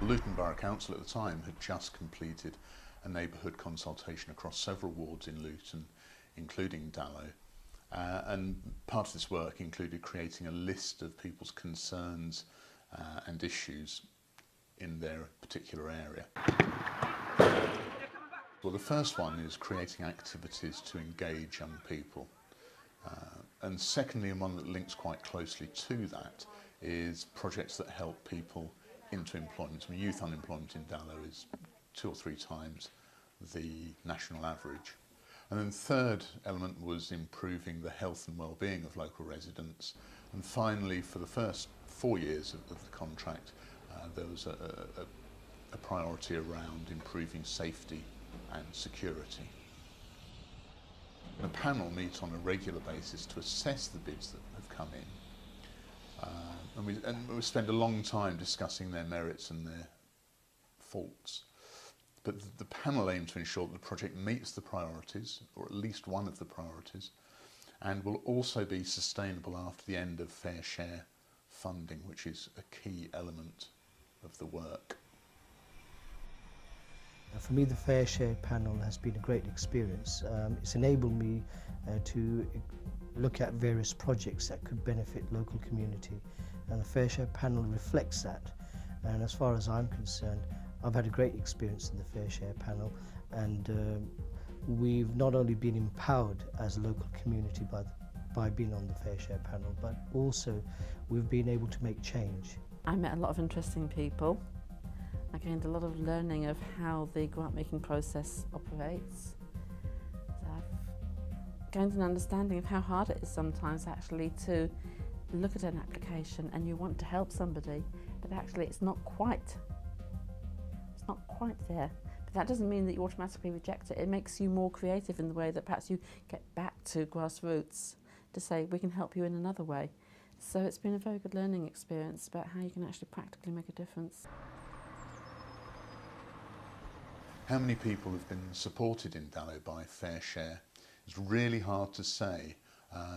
Luton Borough Council at the time had just completed a neighbourhood consultation across several wards in Luton, including Dallow. And part of this work included creating a list of people's concerns and issues in their particular area. Well, the first one is creating activities to engage young people. And secondly, and one that links quite closely to that, is projects that help people into employment. I mean, youth unemployment in Dallow is 2 or 3 times the national average. And then the third element was improving the health and well-being of local residents. And finally, for the first 4 years of the contract, there was a priority around improving safety and security. The panel meets on a regular basis to assess the bids that have come in. And we spend a long time discussing their merits and their faults. But the panel aims to ensure that the project meets the priorities, or at least one of the priorities, and will also be sustainable after the end of fair share funding, which is a key element of the work. For me, the Fair Share panel has been a great experience. It's enabled me to look at various projects that could benefit local community, and the Fair Share panel reflects that. And as far as I'm concerned, I've had a great experience in the Fair Share panel, and we've not only been empowered as a local community by being on the Fair Share panel, but also we've been able to make change. I met a lot of interesting people. I gained a lot of learning of how the grant making process operates. So I've gained an understanding of how hard it is sometimes actually to look at an application and you want to help somebody, but actually it's not quite there. But that doesn't mean that you automatically reject it. It makes you more creative in the way that perhaps you get back to grassroots to say we can help you in another way. So it's been a very good learning experience about how you can actually practically make a difference. How many people have been supported in Dallow by Fair Share? It's really hard to say.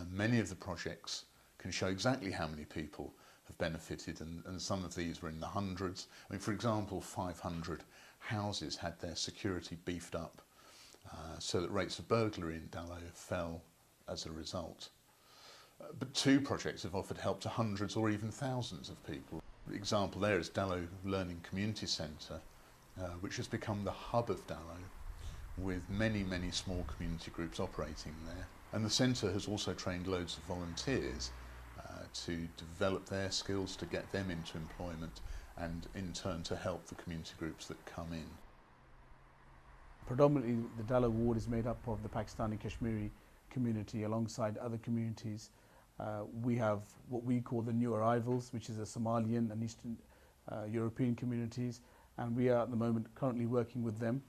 Many of the projects can show exactly how many people have benefited, and some of these were in the hundreds. I mean, for example, 500 houses had their security beefed up so that rates of burglary in Dallow fell as a result. But 2 projects have offered help to hundreds or even thousands of people. The example there is Dallow Learning Community Centre, which has become the hub of Dallow, with many, many small community groups operating there. And the centre has also trained loads of volunteers to develop their skills, to get them into employment, and in turn to help the community groups that come in. Predominantly the Dallow ward is made up of the Pakistani Kashmiri community alongside other communities. We have what we call the new arrivals, which is the Somalian and Eastern European communities, and we are at the moment currently working with them.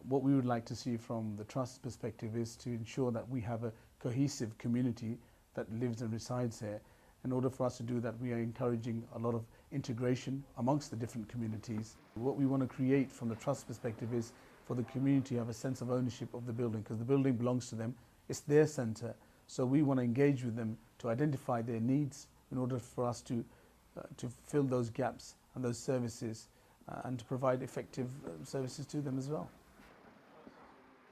What we would like to see from the Trust's perspective is to ensure that we have a cohesive community that lives and resides here. In order for us to do that, we are encouraging a lot of integration amongst the different communities. What we want to create from the Trust's perspective is for the community to have a sense of ownership of the building, because the building belongs to them, it's their centre. So we want to engage with them to identify their needs in order for us to fill those gaps and those services and to provide effective services to them as well.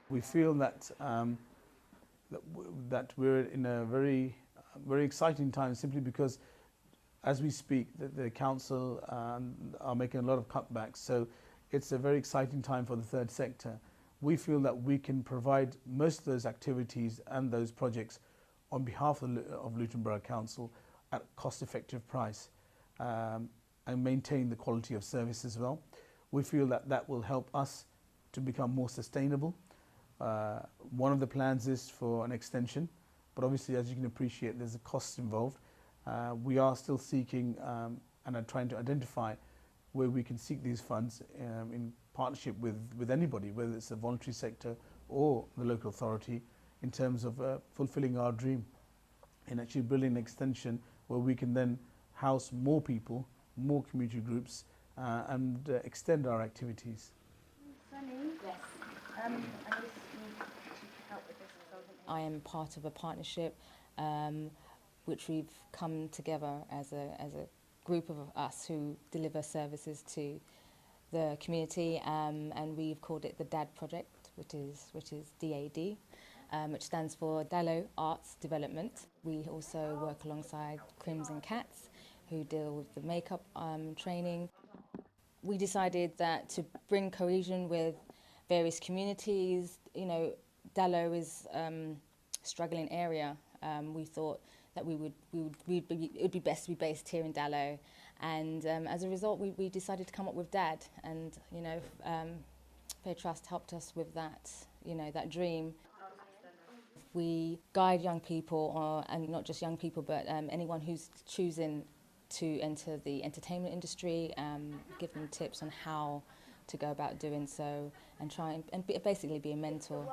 We feel that that we're in a very exciting time, simply because as we speak the council are making a lot of cutbacks, so it's a very exciting time for the third sector. We feel that we can provide most of those activities and those projects on behalf of Luton Borough Council at a cost-effective price and maintain the quality of service as well. We feel that that will help us to become more sustainable. One of the plans is for an extension, but obviously, as you can appreciate, there's a cost involved. We are still seeking and are trying to identify where we can seek these funds in partnership with anybody, whether it's the voluntary sector or the local authority, in terms of fulfilling our dream and actually building an extension where we can then house more people, more community groups, and extend our activities. I am part of a partnership which we've come together as a group of us who deliver services to the community, and we've called it the DAD project, which is DAD, which stands for Dallow Arts Development. We also work alongside Crimson Cats, who deal with the makeup training. We decided that to bring cohesion with various communities, you know, Dallow is a struggling area. We thought that it would be best to be based here in Dallow, and as a result, we decided to come up with DAD, and you know, Fair Trust helped us with that, you know, that dream. We guide young people, and not just young people, but anyone who's choosing to enter the entertainment industry, give them tips on how to go about doing so, and try and basically be a mentor.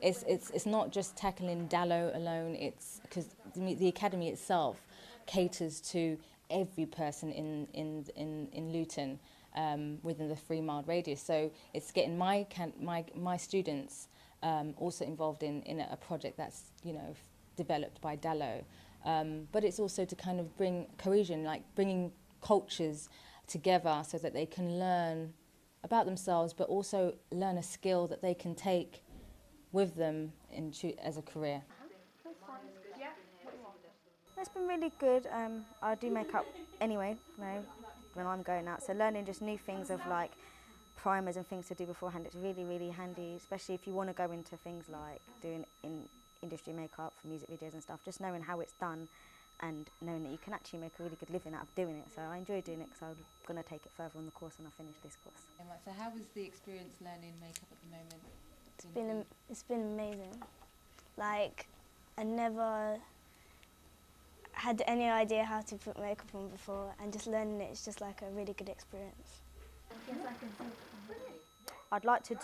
It's not just tackling Dallow alone. It's because the academy itself caters to every person in Luton within the 3-mile radius. So it's getting my students also involved in a project that's, you know, developed by Dallow. But it's also to kind of bring cohesion, like bringing cultures together so that they can learn about themselves, but also learn a skill that they can take with them as a career. It's been really good. I do makeup anyway, you know, when I'm going out. So learning just new things of like primers and things to do beforehand, it's really, really handy, especially if you want to go into things like doing industry makeup for music videos and stuff. Just knowing how it's done and knowing that you can actually make a really good living out of doing it. So I enjoy doing it because I'm going to take it further on the course when I finish this course. So how was the experience learning makeup at the moment? It's been amazing. Like, I never had any idea how to put makeup on before, and just learning it is just like a really good experience. I'd like to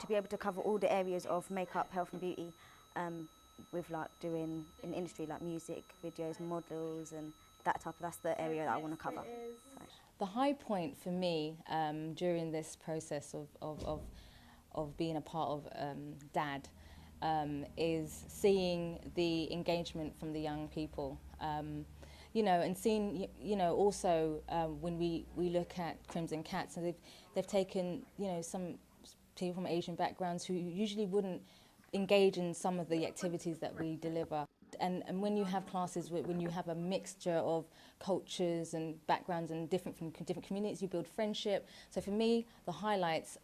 be able to cover all the areas of makeup, health and beauty, with like doing in the industry like music, videos, models, and that's the area that I want to cover. So. The high point for me during this process of being a part of DAD is seeing the engagement from the young people. You know, and seeing, you know, also when we look at Crimson Cats, and they've taken, you know, some people from Asian backgrounds who usually wouldn't engage in some of the activities that we deliver. And when you have classes, when you have a mixture of cultures and backgrounds and different communities, you build friendship. So for me, the highlights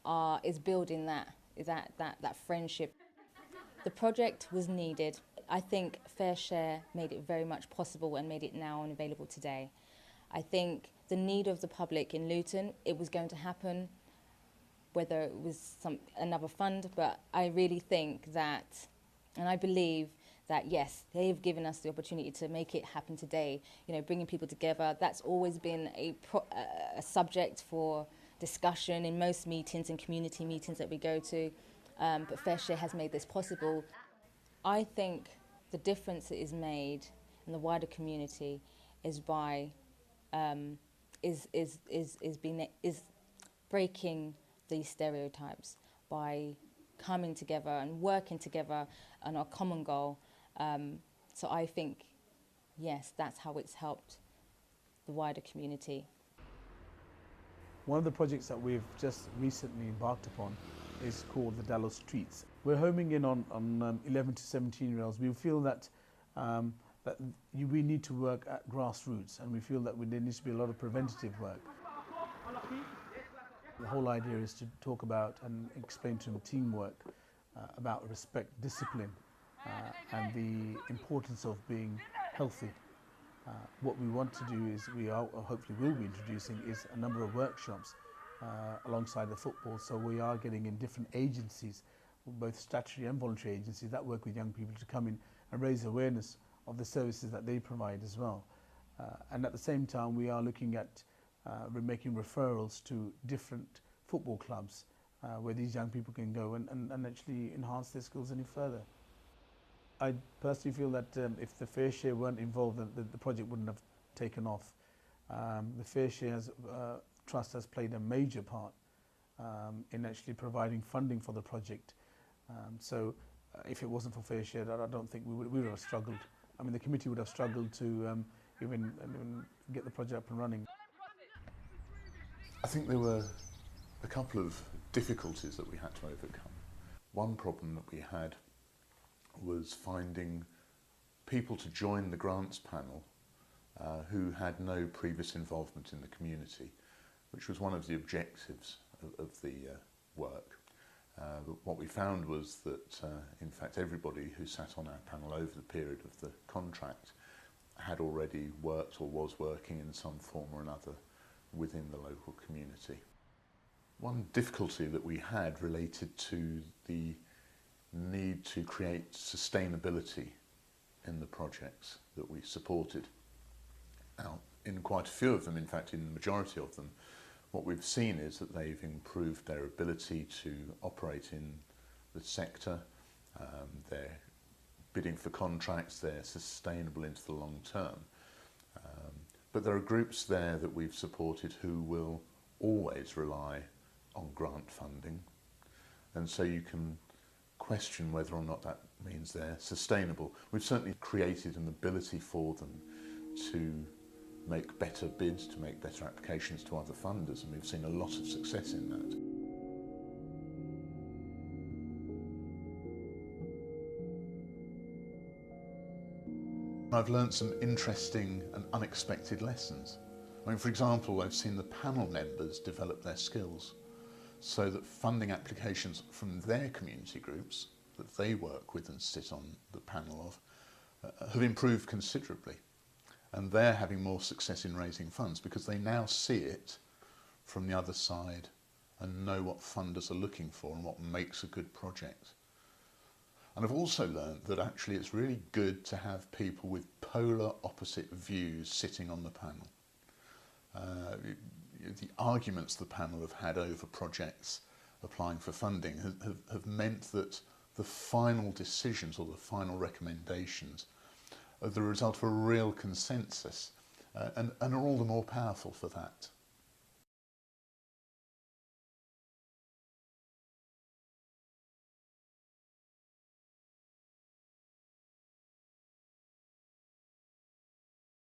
is building that friendship. The project was needed. I think Fair Share made it very much possible and made it now and available today. I think the need of the public in Luton, it was going to happen, whether it was another fund, but I really think that, and I believe that yes, they've given us the opportunity to make it happen today. You know, bringing people together, that's always been a subject for discussion in most meetings and community meetings that we go to, but Fair Share has made this possible. I think the difference that is made in the wider community is by is breaking these stereotypes by coming together and working together on a common goal. So I think, yes, that's how it's helped the wider community. One of the projects that we've just recently embarked upon is called the Dallow Streets. We're homing in on 11 to 17-year-olds. We feel that we need to work at grassroots, and we feel that there needs to be a lot of preventative work. The whole idea is to talk about and explain to them teamwork, about respect, discipline, and the importance of being healthy. What we want to do is, hopefully will be introducing, is a number of workshops alongside the football. So we are getting in different agencies, both statutory and voluntary agencies, that work with young people to come in and raise awareness of the services that they provide as well. And at the same time, we are looking at making referrals to different football clubs where these young people can go and actually enhance their skills any further. I personally feel that if the Fair Share weren't involved, the project wouldn't have taken off. The Fair Share Trust has played a major part in actually providing funding for the project. So if it wasn't for Fair Share, I don't think we would have struggled. I mean, the committee would have struggled to even get the project up and running. I think they were a couple of difficulties that we had to overcome. One problem that we had was finding people to join the grants panel who had no previous involvement in the community, which was one of the objectives of the work. But what we found was that in fact everybody who sat on our panel over the period of the contract had already worked or was working in some form or another within the local community. One difficulty that we had related to the need to create sustainability in the projects that we supported. Now, in quite a few of them, in fact in the majority of them, what we've seen is that they've improved their ability to operate in the sector, they're bidding for contracts, they're sustainable into the long term. But there are groups there that we've supported who will always rely on grant funding, and so you can question whether or not that means they're sustainable. We've certainly created an ability for them to make better bids, to make better applications to other funders, and we've seen a lot of success in that. I've learned some interesting and unexpected lessons. I mean, for example, I've seen the panel members develop their skills so that funding applications from their community groups that they work with and sit on the panel of have improved considerably. And they're having more success in raising funds because they now see it from the other side and know what funders are looking for and what makes a good project. And I've also learned that actually it's really good to have people with polar opposite views sitting on the panel. The arguments the panel have had over projects applying for funding have meant that the final decisions or the final recommendations are the result of a real consensus and are all the more powerful for that.